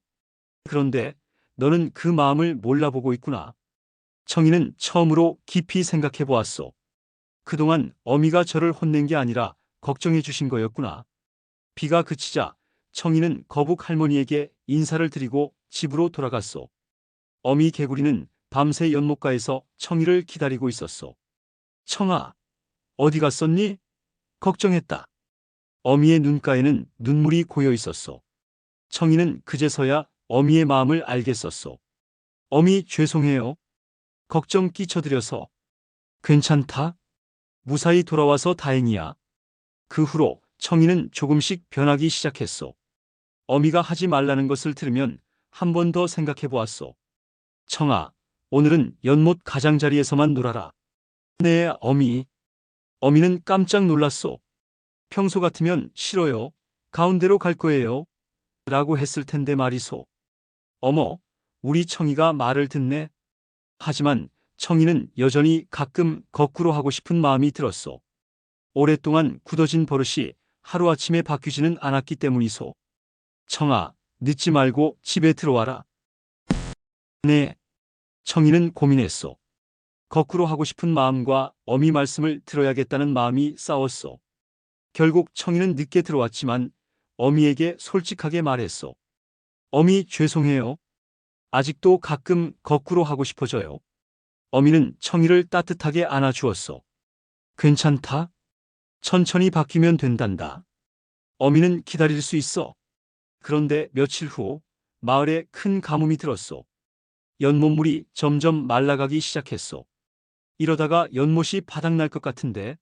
그런데 너는 그 마음을 몰라보고 있구나. 청이는 처음으로 깊이 생각해 보았소. 그동안 어미가 저를 혼낸 게 아니라 걱정해 주신 거였구나. 비가 그치자 청이는 거북 할머니에게 인사를 드리고 집으로 돌아갔소. 어미 개구리는 밤새 연못가에서 청이를 기다리고 있었소. 청아, 어디 갔었니? 걱정했다. 어미의 눈가에는 눈물이 고여 있었소. 청이는 그제서야 어미의 마음을 알겠었소. 어미, 죄송해요. 걱정 끼쳐드려서. 괜찮다. 무사히 돌아와서 다행이야. 그 후로 청이는 조금씩 변하기 시작했소. 어미가 하지 말라는 것을 들으면 한 번 더 생각해 보았소. 청아, 오늘은 연못 가장자리에서만 놀아라. 네, 어미. 어미는 깜짝 놀랐소. 평소 같으면 싫어요. 가운데로 갈 거예요. 라고 했을 텐데 말이소. 어머, 우리 청이가 말을 듣네. 하지만 청이는 여전히 가끔 거꾸로 하고 싶은 마음이 들었소. 오랫동안 굳어진 버릇이 하루아침에 바뀌지는 않았기 때문이소. 청아, 늦지 말고 집에 들어와라. 네. 청이는 고민했소. 거꾸로 하고 싶은 마음과 어미 말씀을 들어야겠다는 마음이 싸웠소. 결국 청이는 늦게 들어왔지만 어미에게 솔직하게 말했소. 어미 죄송해요. 아직도 가끔 거꾸로 하고 싶어져요. 어미는 청이를 따뜻하게 안아주었소. 괜찮다. 천천히 바뀌면 된단다. 어미는 기다릴 수 있어. 그런데 며칠 후 마을에 큰 가뭄이 들었소. 연못물이 점점 말라가기 시작했소. 이러다가 연못이 바닥날 것 같은데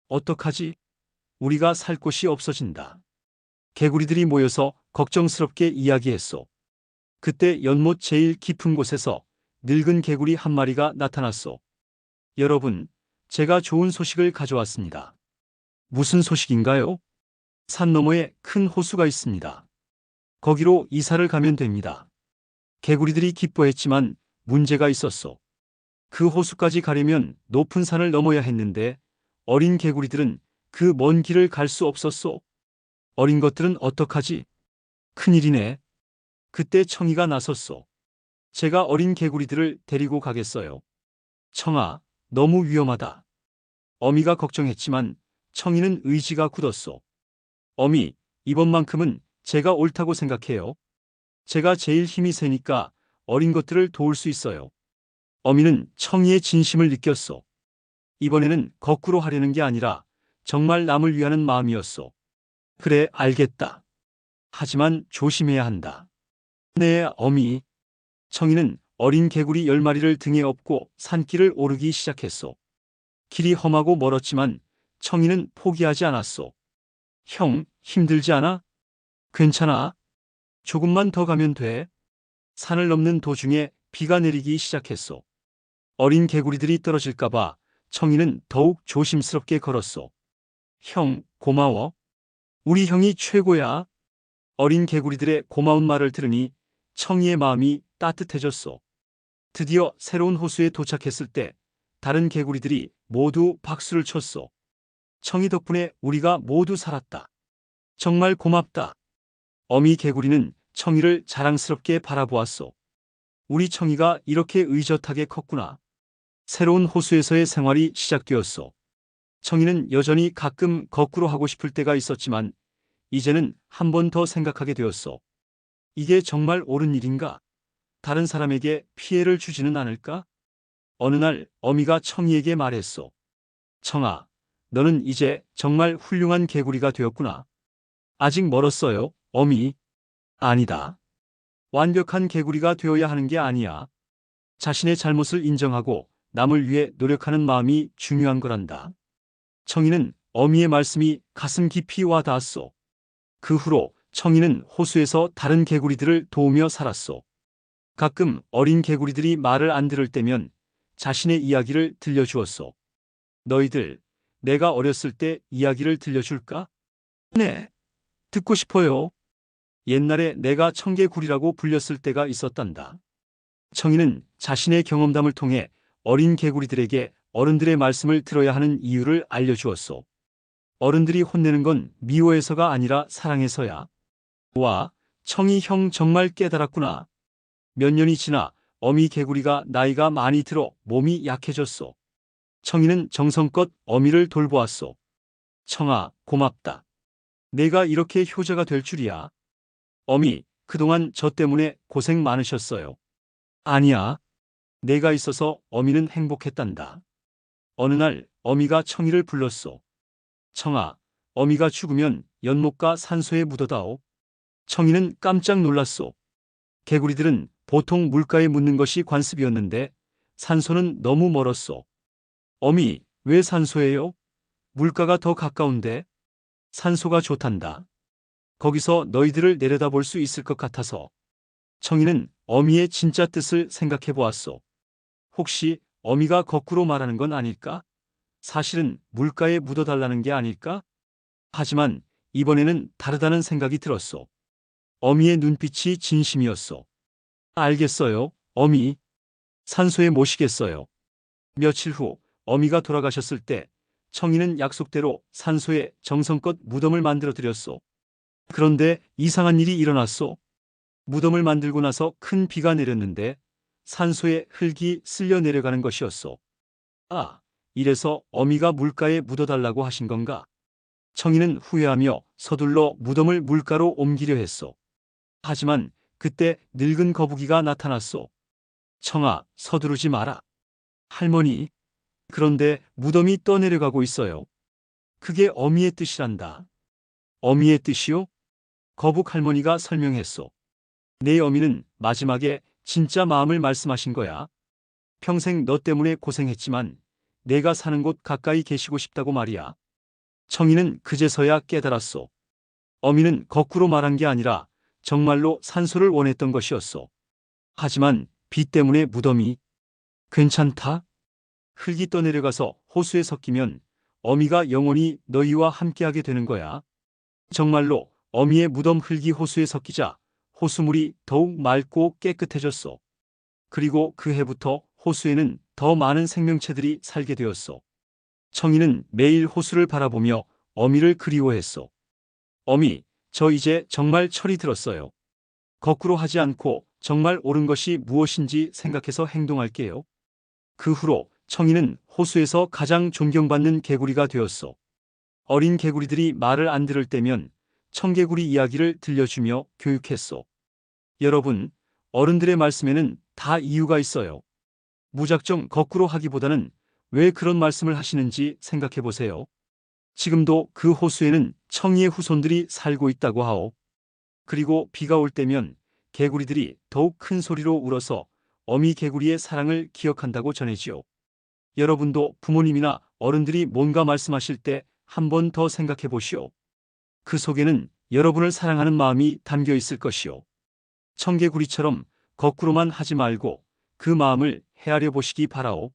어떡하지? 우리가 살 곳이 없어진다. 개구리들이 모여서 걱정스럽게 이야기했소. 그때 연못 제일 깊은 곳에서 늙은 개구리 한 마리가 나타났소. 여러분, 제가 좋은 소식을 가져왔습니다. 무슨 소식인가요? 산 너머에 큰 호수가 있습니다. 거기로 이사를 가면 됩니다. 개구리들이 기뻐했지만 문제가 있었소. 그 호수까지 가려면 높은 산을 넘어야 했는데 어린 개구리들은 그 먼 길을 갈 수 없었소. 어린 것들은 어떡하지? 큰일이네. 그때 청이가 나섰소. 제가 어린 개구리들을 데리고 가겠어요. 청아, 너무 위험하다. 어미가 걱정했지만 청이는 의지가 굳었소. 어미, 이번만큼은 제가 옳다고 생각해요. 제가 제일 힘이 세니까 어린 것들을 도울 수 있어요. 어미는 청이의 진심을 느꼈소. 이번에는 거꾸로 하려는 게 아니라 정말 남을 위하는 마음이었소. 그래, 알겠다. 하지만 조심해야 한다. 네, 어미. 청이는 어린 개구리 10마리를 등에 업고 산길을 오르기 시작했소. 길이 험하고 멀었지만 청이는 포기하지 않았소. 형, 힘들지 않아? 괜찮아. 조금만 더 가면 돼. 산을 넘는 도중에 비가 내리기 시작했소. 어린 개구리들이 떨어질까봐 청이는 더욱 조심스럽게 걸었소. 형, 고마워. 우리 형이 최고야. 어린 개구리들의 고마운 말을 들으니 청이의 마음이 따뜻해졌소. 드디어 새로운 호수에 도착했을 때 다른 개구리들이 모두 박수를 쳤소. 청이 덕분에 우리가 모두 살았다. 정말 고맙다. 어미 개구리는 청이를 자랑스럽게 바라보았소. 우리 청이가 이렇게 의젓하게 컸구나. 새로운 호수에서의 생활이 시작되었소. 청이는 여전히 가끔 거꾸로 하고 싶을 때가 있었지만 이제는 한 번 더 생각하게 되었소. 이게 정말 옳은 일인가? 다른 사람에게 피해를 주지는 않을까? 어느 날 어미가 청이에게 말했소. 청아, 너는 이제 정말 훌륭한 개구리가 되었구나. 아직 멀었어요, 어미. 아니다. 완벽한 개구리가 되어야 하는 게 아니야. 자신의 잘못을 인정하고 남을 위해 노력하는 마음이 중요한 거란다. 청이는 어미의 말씀이 가슴 깊이 와 닿았소. 그 후로 청이는 호수에서 다른 개구리들을 도우며 살았소. 가끔 어린 개구리들이 말을 안 들을 때면 자신의 이야기를 들려주었소. 너희들, 내가 어렸을 때 이야기를 들려줄까? 네, 듣고 싶어요. 옛날에 내가 청개구리라고 불렸을 때가 있었단다. 청이는 자신의 경험담을 통해 어린 개구리들에게 어른들의 말씀을 들어야 하는 이유를 알려주었소. 어른들이 혼내는 건 미워해서가 아니라 사랑해서야. 와, 청이 형 정말 깨달았구나. 몇 년이 지나 어미 개구리가 나이가 많이 들어 몸이 약해졌소. 청이는 정성껏 어미를 돌보았소. 청아, 고맙다. 내가 이렇게 효자가 될 줄이야. 어미, 그동안 저 때문에 고생 많으셨어요. 아니야. 내가 있어서 어미는 행복했단다. 어느 날 어미가 청이를 불렀소. 청아, 어미가 죽으면 연못가 산소에 묻어다오. 청이는 깜짝 놀랐소. 개구리들은 보통 물가에 묻는 것이 관습이었는데 산소는 너무 멀었소. 어미, 왜 산소예요? 물가가 더 가까운데? 산소가 좋단다. 거기서 너희들을 내려다볼 수 있을 것 같아서. 청이는 어미의 진짜 뜻을 생각해 보았소. 혹시 어미가 거꾸로 말하는 건 아닐까? 사실은 물가에 묻어달라는 게 아닐까? 하지만 이번에는 다르다는 생각이 들었소. 어미의 눈빛이 진심이었소. 알겠어요, 어미. 산소에 모시겠어요. 며칠 후 어미가 돌아가셨을 때 청이는 약속대로 산소에 정성껏 무덤을 만들어 드렸소. 그런데 이상한 일이 일어났소. 무덤을 만들고 나서 큰 비가 내렸는데 산소에 흙이 쓸려 내려가는 것이었소. 아, 이래서 어미가 물가에 묻어달라고 하신 건가? 청이는 후회하며 서둘러 무덤을 물가로 옮기려 했소. 하지만 그때 늙은 거북이가 나타났소. 청아, 서두르지 마라. 할머니, 그런데 무덤이 떠내려가고 있어요. 그게 어미의 뜻이란다. 어미의 뜻이요? 거북 할머니가 설명했소. 내 어미는 마지막에 진짜 마음을 말씀하신 거야. 평생 너 때문에 고생했지만 내가 사는 곳 가까이 계시고 싶다고 말이야. 청이는 그제서야 깨달았소. 어미는 거꾸로 말한 게 아니라 정말로 산소를 원했던 것이었소. 하지만 비 때문에 무덤이 괜찮다? 흙이 떠내려가서 호수에 섞이면 어미가 영원히 너희와 함께하게 되는 거야. 정말로 어미의 무덤 흙이 호수에 섞이자 호수물이 더욱 맑고 깨끗해졌소. 그리고 그 해부터 호수에는 더 많은 생명체들이 살게 되었소. 청이는 매일 호수를 바라보며 어미를 그리워했소. 어미, 저 이제 정말 철이 들었어요. 거꾸로 하지 않고 정말 옳은 것이 무엇인지 생각해서 행동할게요. 그 후로 청이는 호수에서 가장 존경받는 개구리가 되었소. 어린 개구리들이 말을 안 들을 때면 청개구리 이야기를 들려주며 교육했소. 여러분, 어른들의 말씀에는 다 이유가 있어요. 무작정 거꾸로 하기보다는 왜 그런 말씀을 하시는지 생각해 보세요. 지금도 그 호수에는 청이의 후손들이 살고 있다고 하오. 그리고 비가 올 때면 개구리들이 더욱 큰 소리로 울어서 어미 개구리의 사랑을 기억한다고 전해지요. 여러분도 부모님이나 어른들이 뭔가 말씀하실 때 한 번 더 생각해 보시오. 그 속에는 여러분을 사랑하는 마음이 담겨 있을 것이오. 청개구리처럼 거꾸로만 하지 말고 그 마음을 헤아려 보시기 바라오.